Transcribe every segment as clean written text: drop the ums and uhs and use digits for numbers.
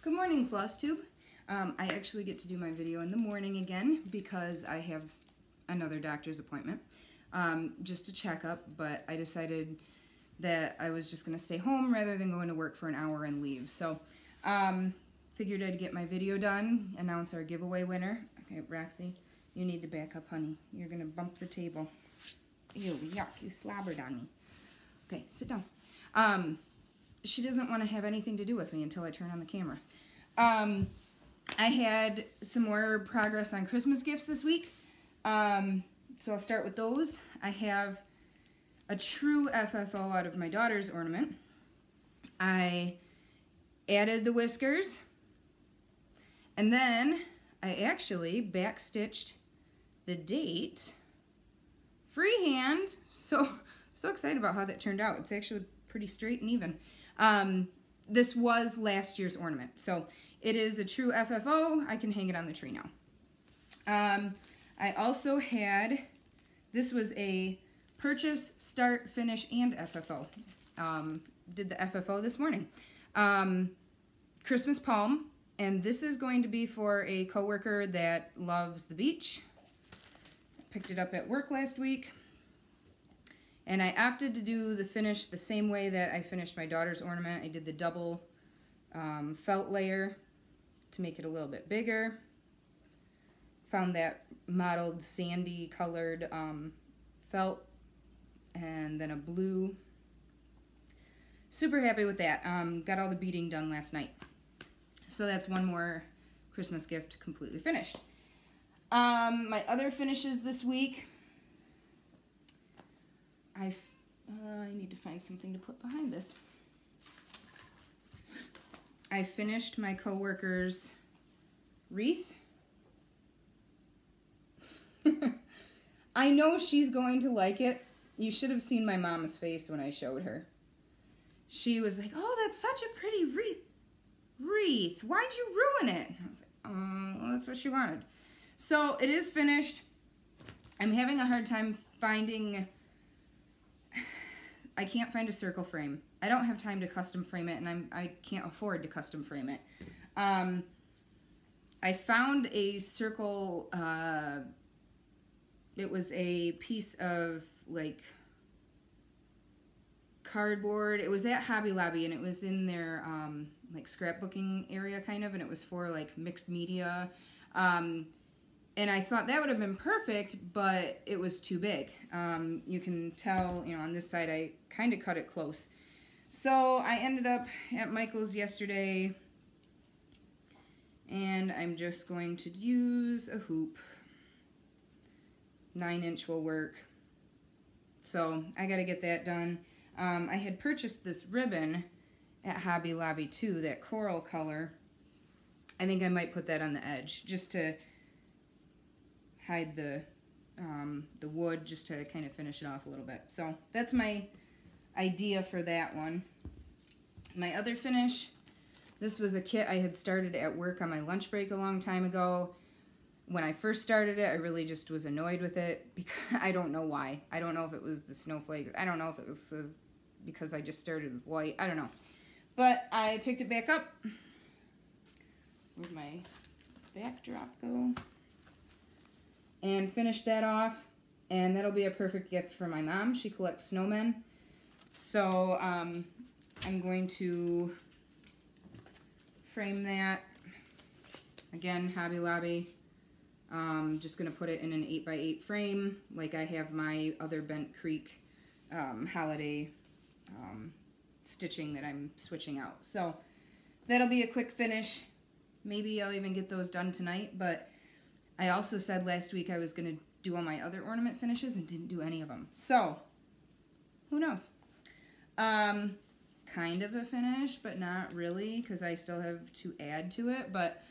Good morning, Flosstube. I actually get to do my video in the morning again because I have another doctor's appointment, just a checkup, but I decided that I was just going to stay home rather than going to work for an hour and leave. So, figured I'd get my video done, announce our giveaway winner. Okay, Roxy, you need to back up, honey. You're going to bump the table. Ew, yuck, you slobbered on me. Okay, sit down. She doesn't want to have anything to do with me until I turn on the camera. I had some more progress on Christmas gifts this week, so I'll start with those. I have a true FFO out of my daughter's ornament. I added the whiskers, and then I actually backstitched the date freehand. So excited about how that turned out. It's actually pretty straight and even. This was last year's ornament, so it is a true FFO. I can hang it on the tree now. I also had, this was a purchase, start, finish, and FFO. Did the FFO this morning. Christmas palm, and this is going to be for a coworker that loves the beach. I picked it up at work last week. And I opted to do the finish the same way that I finished my daughter's ornament. I did the double felt layer to make it a little bit bigger. Found that mottled sandy colored felt and then a blue. Super happy with that. Got all the beading done last night. So that's one more Christmas gift completely finished. My other finishes this week, I need to find something to put behind this. I finished my coworker's wreath. I know she's going to like it. You should have seen my mom's face when I showed her. She was like, "Oh, that's such a pretty wreath. Why'd you ruin it?" I was like, well, that's what she wanted. So it is finished. I'm having a hard time finding... I can't find a circle frame. I don't have time to custom frame it, and I can't afford to custom frame it. I found a circle, it was a piece of, like, cardboard. It was at Hobby Lobby, and it was in their, like, scrapbooking area, kind of, and it was for, like, mixed media. And I thought that would have been perfect, but it was too big. You can tell, you know, on this side, I kind of cut it close. So I ended up at Michael's yesterday, and I'm just going to use a hoop. 9-inch will work. So I got to get that done. I had purchased this ribbon at Hobby Lobby too, that coral color. I think I might put that on the edge just to hide the wood, just to kind of finish it off a little bit. So that's my idea for that one. My other finish, this was a kit I had started at work on my lunch break a long time ago. When I first started it, I really just was annoyed with it because I don't know why. I don't know if it was the snowflakes. I don't know if it was because I just started with white. I don't know. But I picked it back up. Where'd my backdrop go? And finish that off, and that'll be a perfect gift for my mom. She collects snowmen, so I'm going to frame that. Again, Hobby Lobby. Just going to put it in an 8x8 frame, like I have my other Bent Creek holiday stitching that I'm switching out. So that'll be a quick finish. Maybe I'll even get those done tonight, but I also said last week I was going to do all my other ornament finishes and didn't do any of them. So, who knows? Kind of a finish, but not really, because I still have to add to it. But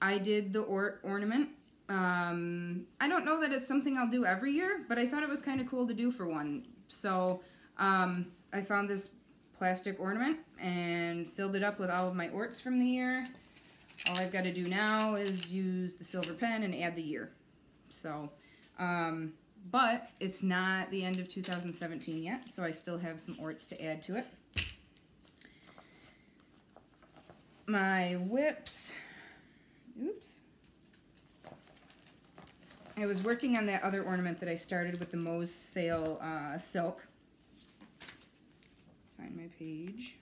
I did the ornament. I don't know that it's something I'll do every year, but I thought it was kind of cool to do for one. So, I found this plastic ornament and filled it up with all of my orts from the year. All I've got to do now is use the silver pen and add the year. So, but it's not the end of 2017 yet, so I still have some orts to add to it. my whips. Oops. I was working on that other ornament that I started with the Moe's Sale silk. Find my page.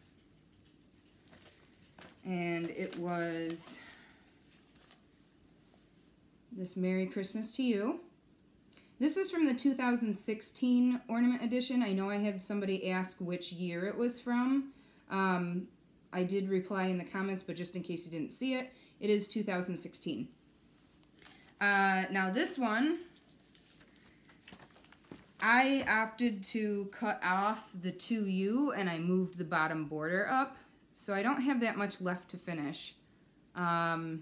And it was this Merry Christmas to You. This is from the 2016 ornament edition. I know I had somebody ask which year it was from. I did reply in the comments, but just in case you didn't see it, it is 2016. Now this one, I opted to cut off the 2U and I moved the bottom border up. So I don't have that much left to finish. I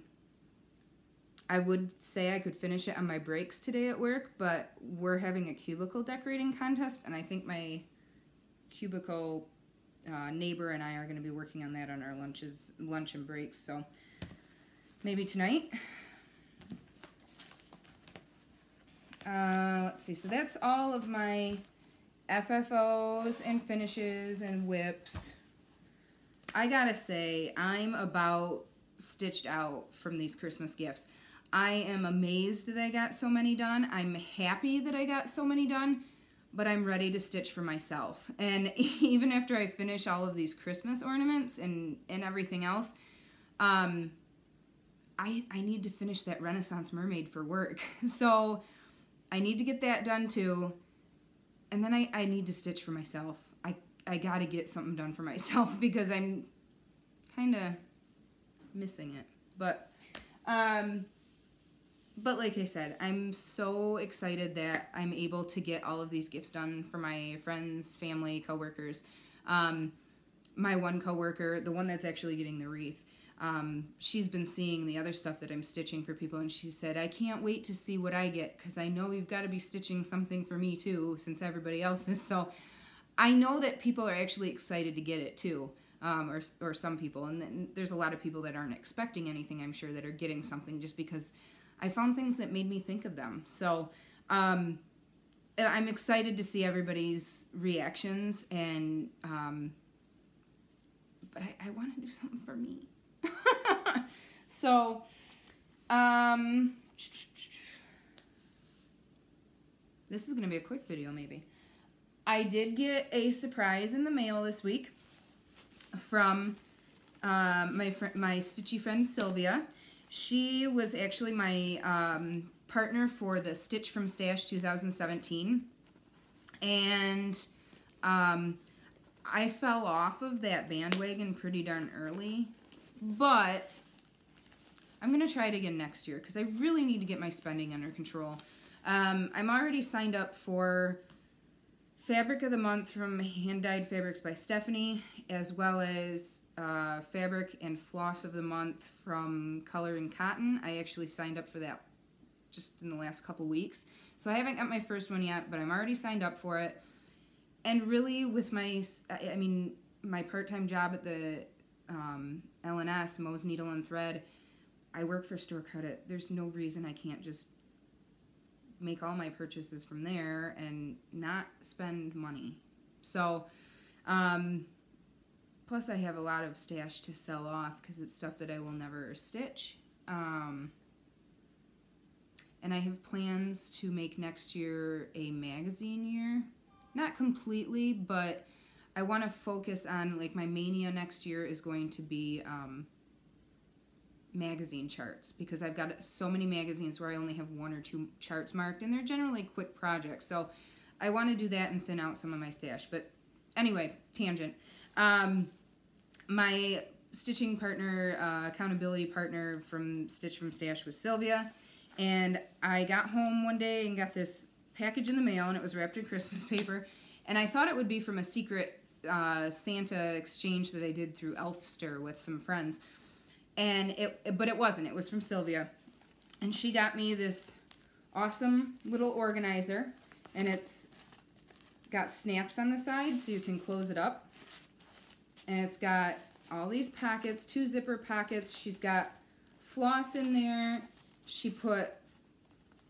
would say I could finish it on my breaks today at work, but we're having a cubicle decorating contest, and I think my cubicle neighbor and I are going to be working on that on our lunch and breaks, so maybe tonight. Let's see, so that's all of my FFOs and finishes and whips. I gotta say, I'm about stitched out from these Christmas gifts. I am amazed that I got so many done. I'm happy that I got so many done, but I'm ready to stitch for myself. And even after I finish all of these Christmas ornaments and everything else, I need to finish that Renaissance Mermaid for work. So I need to get that done too. And then I need to stitch for myself. I gotta get something done for myself because I'm kind of missing it. But like I said, I'm so excited that I'm able to get all of these gifts done for my friends, family, coworkers. My one coworker, the one that's actually getting the wreath, she's been seeing the other stuff that I'm stitching for people, and she said, I can't wait to see what I get because I know you've got to be stitching something for me too since everybody else is. So I know that people are actually excited to get it too, or some people, and then there's a lot of people that aren't expecting anything, I'm sure, that are getting something just because I found things that made me think of them. So I'm excited to see everybody's reactions, and but I want to do something for me. So this is going to be a quick video maybe. I did get a surprise in the mail this week from my stitchy friend Sylvia. She was actually my partner for the Stitch from Stash 2017, and I fell off of that bandwagon pretty darn early, but I'm going to try it again next year because I really need to get my spending under control. I'm already signed up for Fabric of the Month from Hand Dyed Fabrics by Stephanie, as well as Fabric and Floss of the Month from Color and Cotton. I actually signed up for that just in the last couple weeks. So I haven't got my first one yet, but I'm already signed up for it. And really with my part-time job at the LNS, Moe's Needle and Thread, I work for store credit. There's no reason I can't just make all my purchases from there and not spend money. So, plus I have a lot of stash to sell off because it's stuff that I will never stitch. And I have plans to make next year a magazine year. Not completely, but I want to focus on, like, my mania next year is going to be magazine charts, because I've got so many magazines where I only have 1 or 2 charts marked, and they're generally quick projects. So I want to do that and thin out some of my stash. But anyway, tangent. My stitching partner, accountability partner from Stitch from Stash was Sylvia, and I got home one day and got this package in the mail, and it was wrapped in Christmas paper, and I thought it would be from a secret Santa exchange that I did through Elfster with some friends. But it wasn't. It was from Sylvia. And she got me this awesome little organizer. And it's got snaps on the side so you can close it up. And it's got all these pockets, 2 zipper pockets. She's got floss in there. She put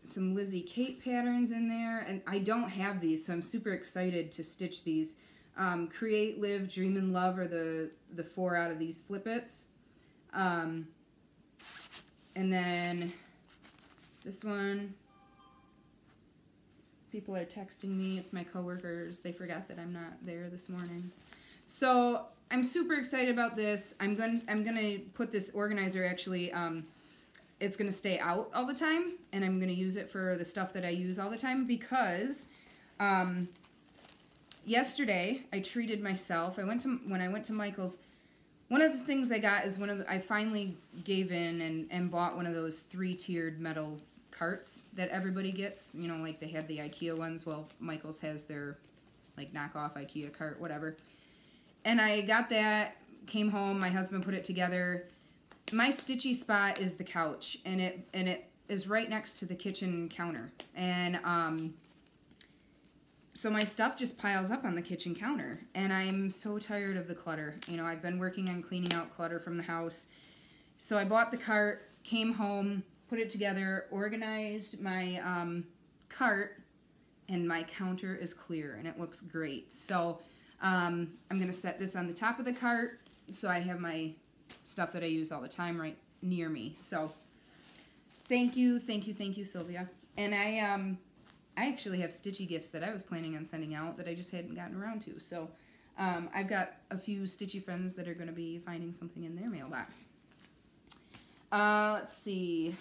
some Lizzie Kate patterns in there. And I don't have these, so I'm super excited to stitch these. Create, Live, Dream, and Love are the 4 out of these flippets. And then this one, people are texting me. It's my coworkers. They forgot that I'm not there this morning. So I'm super excited about this. I'm gonna put this organizer actually. It's gonna stay out all the time, and I'm gonna use it for the stuff that I use all the time because yesterday I treated myself. When I went to Michael's. One of the things I got is I finally gave in and bought one of those 3-tiered metal carts that everybody gets. You know, like they had the IKEA ones. Well, Michael's has their like knockoff IKEA cart, whatever. And I got that, came home, my husband put it together. My stitchy spot is the couch, and it is right next to the kitchen counter. And so my stuff just piles up on the kitchen counter, and I'm so tired of the clutter. You know, I've been working on cleaning out clutter from the house. So I bought the cart, came home, put it together, organized my cart, and my counter is clear, and it looks great. So I'm going to set this on the top of the cart so I have my stuff that I use all the time right near me. So thank you, Sylvia. And I actually have stitchy gifts that I was planning on sending out that I just hadn't gotten around to. So I've got a few stitchy friends that are going to be finding something in their mailbox. Let's see.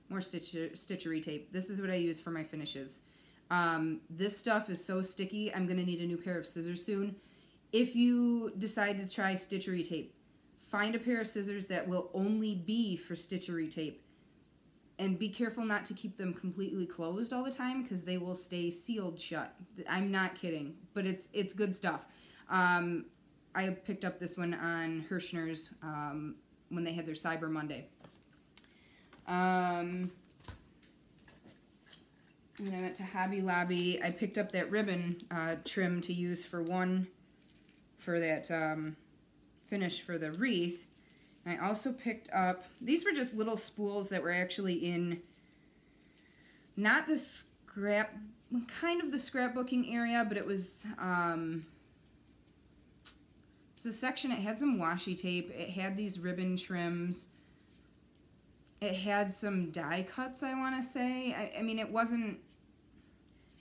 More stitchery tape. This is what I use for my finishes. This stuff is so sticky, I'm going to need a new pair of scissors soon. If you decide to try stitchery tape, find a pair of scissors that will only be for stitchery tape. And be careful not to keep them completely closed all the time because they will stay sealed shut. I'm not kidding, but it's good stuff. I picked up this one on Hirschner's when they had their Cyber Monday. When I went to Hobby Lobby, I picked up that ribbon trim to use for that finish for the wreath. I also picked up, these were just little spools that were actually in, not the kind of the scrapbooking area, but it was a section, it had some washi tape, it had these ribbon trims, it had some die cuts, I want to say. I mean, it wasn't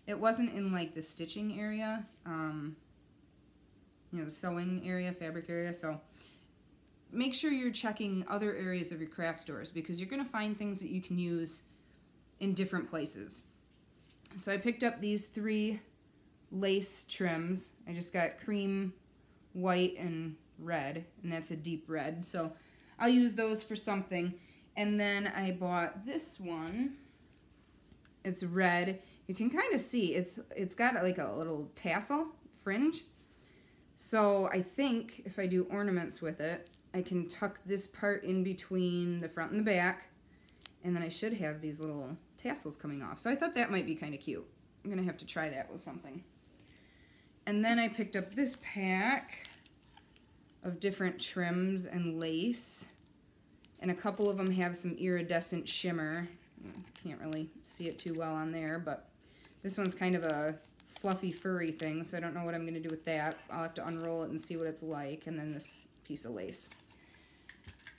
in like the stitching area, you know, the sewing area, fabric area, so make sure you're checking other areas of your craft stores because you're going to find things that you can use in different places. So I picked up these 3 lace trims. I just got cream, white, and red, and that's a deep red. So I'll use those for something. And then I bought this one. It's red. You can kind of see it's got like a little tassel fringe. So I think if I do ornaments with it, I can tuck this part in between the front and the back, and then I should have these little tassels coming off. So I thought that might be kind of cute. I'm going to have to try that with something. And then I picked up this pack of different trims and lace, and a couple of them have some iridescent shimmer. Can't really see it too well on there, but this one's kind of a fluffy, furry thing, so I don't know what I'm going to do with that. I'll have to unroll it and see what it's like, and then this piece of lace.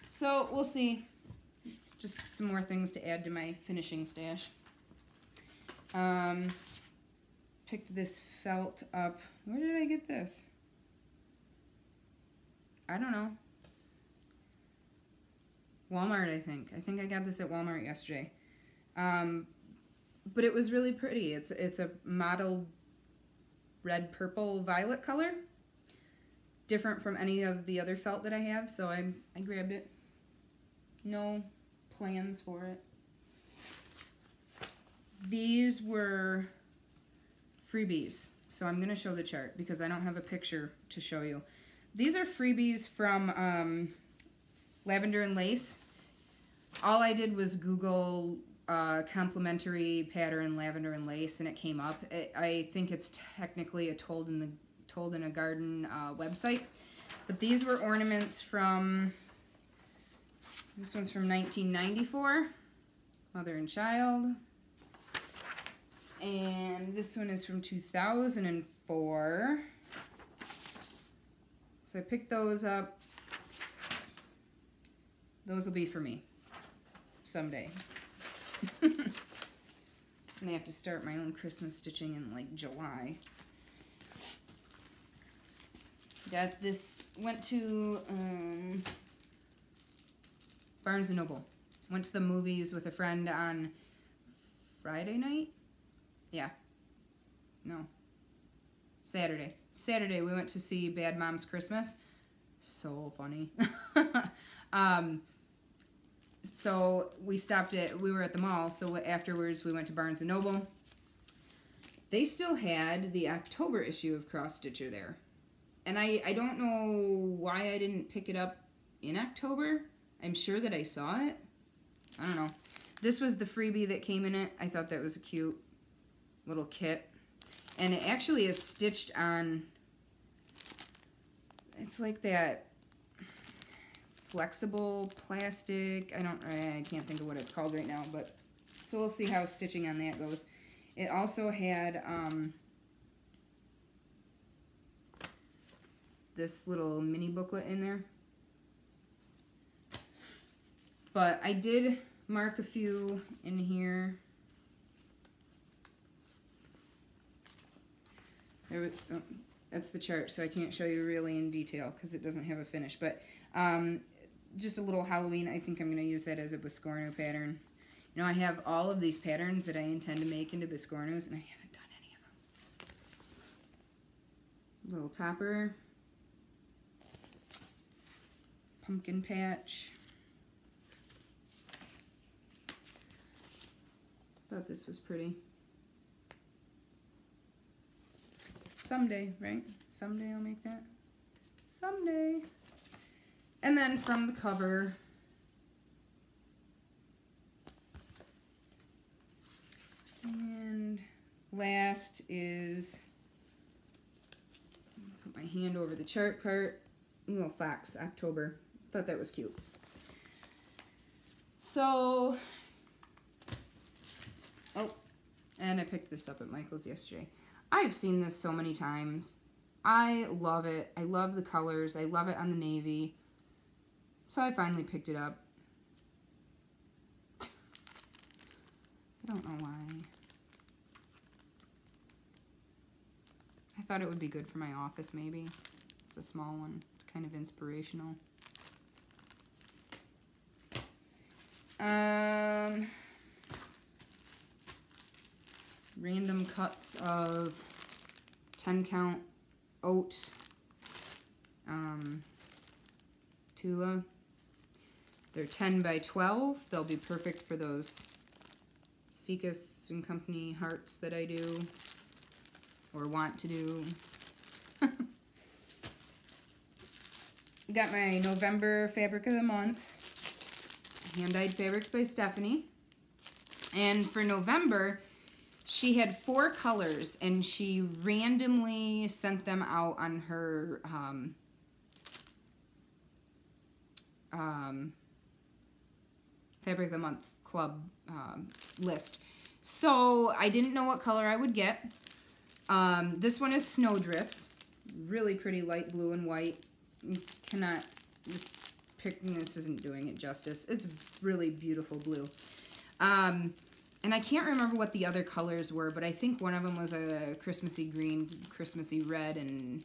So we'll see. Just some more things to add to my finishing stash. Picked this felt up. Where did I get this? I don't know. Walmart, I think. I think I got this at Walmart yesterday. But it was really pretty. It's a mottled red, purple, violet color. Different from any of the other felt that I have, so I grabbed it. No plans for it. These were freebies, so I'm going to show the chart because I don't have a picture to show you. These are freebies from Lavender and Lace. All I did was Google complementary pattern Lavender and Lace, and it came up. I think it's technically a Told in a Garden website, but these were ornaments from, this one's from 1994, Mother and Child, and this one is from 2004. So I picked those up. those will be for me someday. And I have to start my own Christmas stitching in like July. Got this, went to Barnes & Noble. Went to the movies with a friend on Friday night? Yeah. No. Saturday. Saturday we went to see Bad Moms Christmas. So funny. So we were at the mall, so afterwards we went to Barnes & Noble. They still had the October issue of Cross Stitcher there. And I don't know why I didn't pick it up in October. I'm sure that I saw it. I don't know. This was the freebie that came in it. I thought that was a cute little kit. And it actually is stitched on, it's like that flexible plastic. I can't think of what it's called right now, but so we'll see how stitching on that goes. It also had this little mini booklet in there. But I did mark a few in here. That's the chart, so I can't show you really in detail because it doesn't have a finish. But just a little Halloween. I think I'm going to use that as a Biscorno pattern. You know, I have all of these patterns that I intend to make into Biscornos, and I haven't done any of them. Little topper. Pumpkin patch. Thought this was pretty. Someday, right? Someday I'll make that. Someday. And then from the cover, and last is, put my hand over the chart part, little fox, October. Thought that was cute. So, oh, and I picked this up at Michael's yesterday. I've seen this so many times. I love it. I love the colors. I love it on the navy. So I finally picked it up. I don't know why. I thought it would be good for my office, maybe. It's a small one. It's kind of inspirational. Random cuts of 10 count oat Tula. They're 10 by 12. They'll be perfect for those Seacus and Company hearts that I do or want to do. Got my November fabric of the month, hand-dyed fabrics by Stephanie. And for November, she had 4 colors, and she randomly sent them out on her Fabric of the Month Club list. So I didn't know what color I would get. This one is Snowdrifts. Really pretty light blue and white. You cannot, this isn't doing it justice. It's really beautiful blue. And I can't remember what the other colors were, but I think one of them was a Christmassy green, Christmassy red, and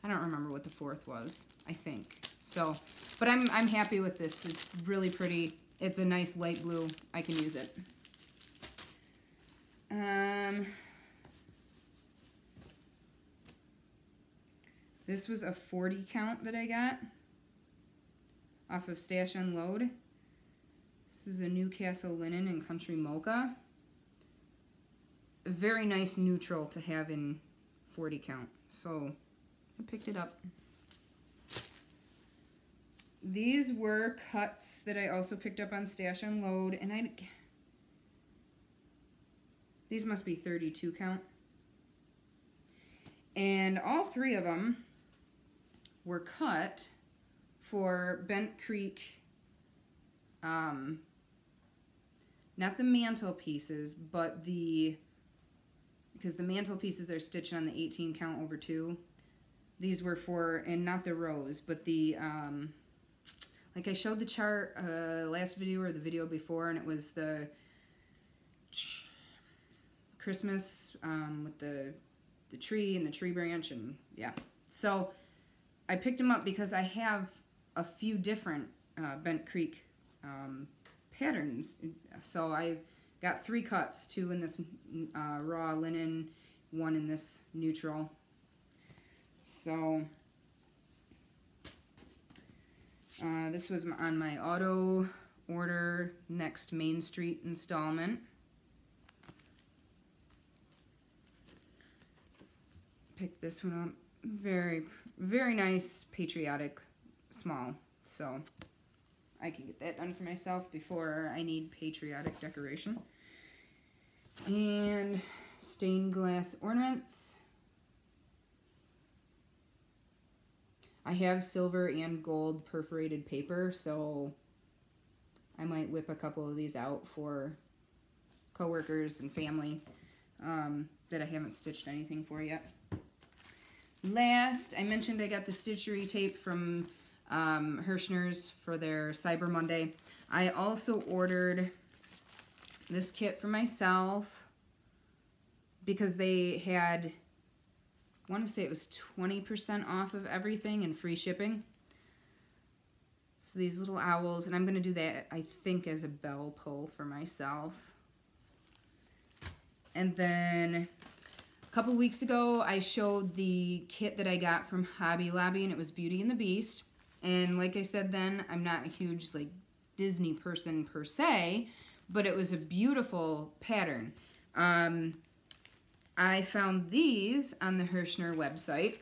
I don't remember what the 4th was, I think. So, but I'm happy with this. It's really pretty. It's a nice light blue. I can use it. This was a 40 count that I got off of Stash Unload. This is a Newcastle linen and country mocha. A very nice neutral to have in 40 count. So I picked it up. These were cuts that I also picked up on Stash Unload, and these must be 32 count. And all 3 of them were cut for Bent Creek, not the mantle pieces, but because the mantle pieces are stitched on the 18 count over 2. These were for, and not the rows, but the, like I showed the chart last video or the video before, and it was the Christmas with the tree and the tree branch, and yeah. So I picked them up because I have a few different Bent Creek patterns. So I got 3 cuts, 2 in this raw linen, 1 in this neutral. So this was on my auto order next Main Street installment. Picked this one up. Very, very nice, patriotic, small. So I can get that done for myself before I need patriotic decoration. And stained glass ornaments. I have silver and gold perforated paper, so I might whip a couple of these out for coworkers and family that I haven't stitched anything for yet. Last, I mentioned I got the stitchery tape from Hirschner's for their Cyber Monday. I also ordered this kit for myself because they had, I want to say it was 20% off of everything and free shipping. So these little owls, and I'm going to do that, I think, as a bell pull for myself. And then a couple weeks ago, I showed the kit that I got from Hobby Lobby, and it was Beauty and the Beast. And like I said then, I'm not a huge like Disney person per se, but it was a beautiful pattern. I found these on the Hirschner website,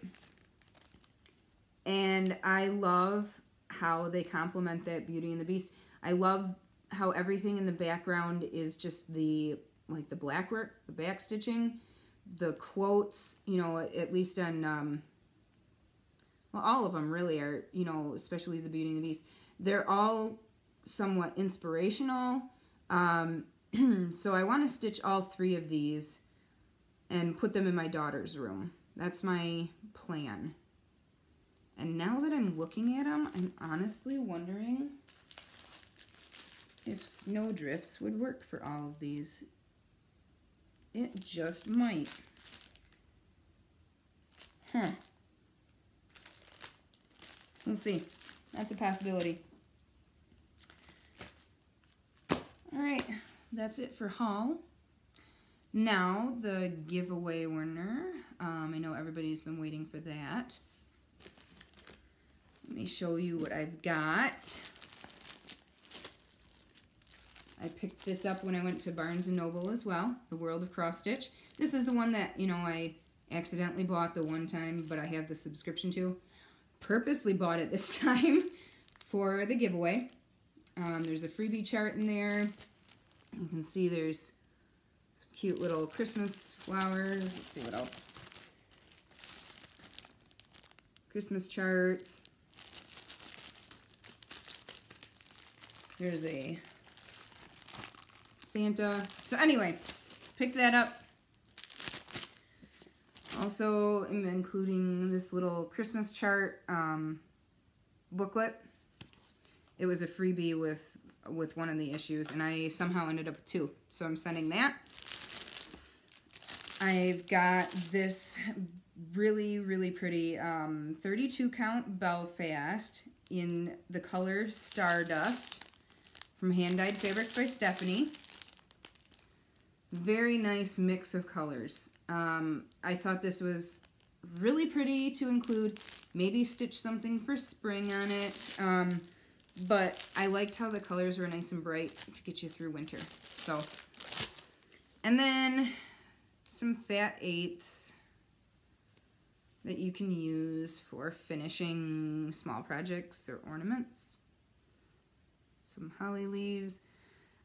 and I love how they complement that Beauty and the Beast. I love how everything in the background is just the like the black work, the back stitching, the quotes, you know, at least on well, all of them really are, you know, especially the Beauty and the Beast. They're all somewhat inspirational. So I want to stitch all 3 of these and put them in my daughter's room. That's my plan. And now that I'm looking at them, I'm honestly wondering if snowdrifts would work for all of these. It just might. Huh. We'll see. That's a possibility. Alright, that's it for haul. Now, the giveaway winner. I know everybody's been waiting for that. Let me show you what I've got. I picked this up when I went to Barnes & Noble as well, The World of Cross Stitch. This is the one that, you know, I accidentally bought the one time, but I have the subscription to. Purposely bought it this time for the giveaway. There's a freebie chart in there. You can see there's some cute little Christmas flowers. Let's see what else. Christmas charts. There's a Santa. So anyway, picked that up. Also, I'm including this little Christmas chart booklet. It was a freebie with one of the issues, and I somehow ended up with 2. So I'm sending that. I've got this really, really pretty 32 count Belfast in the color Stardust from Hand Dyed Fabrics by Stephanie. Very nice mix of colors. I thought this was really pretty to include. Maybe stitch something for spring on it. But I liked how the colors were nice and bright to get you through winter. So, and then some fat 8ths that you can use for finishing small projects or ornaments. Some holly leaves.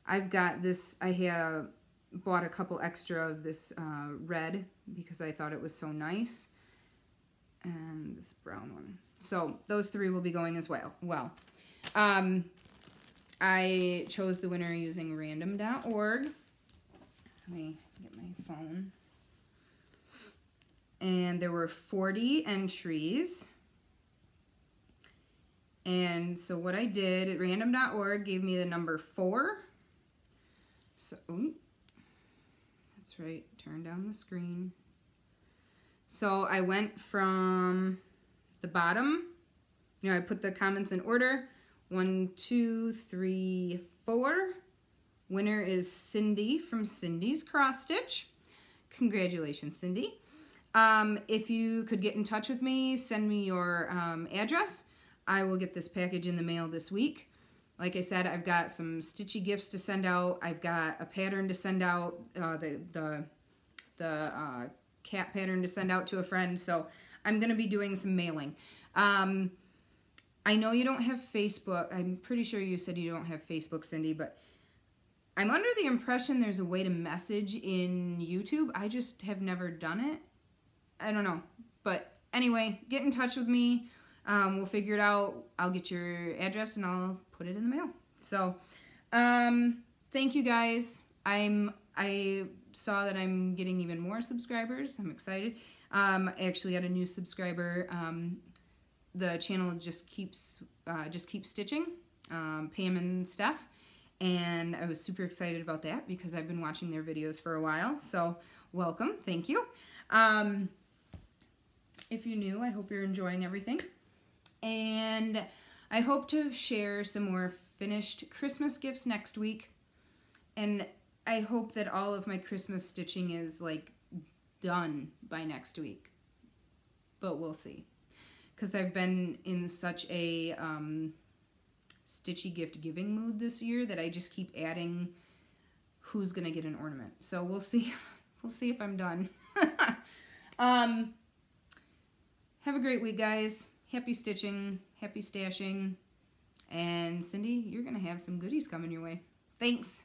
I've got this, I have bought a couple extra of this red because I thought it was so nice. And this brown one. So those 3 will be going as well. I chose the winner using random.org. Let me get my phone. And there were 40 entries. And so what I did at random.org gave me the number 4. So, that's right, turn down the screen. So I went from the bottom, I put the comments in order. 1, 2, 3, 4. Winner is Cindy from Cindy's Cross Stitch. Congratulations, Cindy. If you could get in touch with me, send me your address. I will get this package in the mail this week. Like I said, I've got some stitchy gifts to send out. I've got a pattern to send out, the cat pattern to send out to a friend. So I'm going to be doing some mailing. I know you don't have Facebook. I'm pretty sure you said you don't have Facebook, Cindy, but I'm under the impression there's a way to message in YouTube. I just have never done it. I don't know. But anyway, get in touch with me. We'll figure it out. I'll get your address and I'll put it in the mail. So, thank you guys. I saw that I'm getting even more subscribers. I'm excited. I actually got a new subscriber. The channel just keeps stitching, Pam and Steph. And I was super excited about that because I've been watching their videos for a while. So welcome. Thank you. If you're new, I hope you're enjoying everything. And I hope to share some more finished Christmas gifts next week. And I hope that all of my Christmas stitching is like done by next week. But we'll see. Because I've been in such a stitchy gift giving mood this year that I just keep adding who's gonna get an ornament. So we'll see. We'll see if I'm done. Have a great week, guys. Happy stitching, happy stashing, and Cindy, you're gonna have some goodies coming your way. Thanks.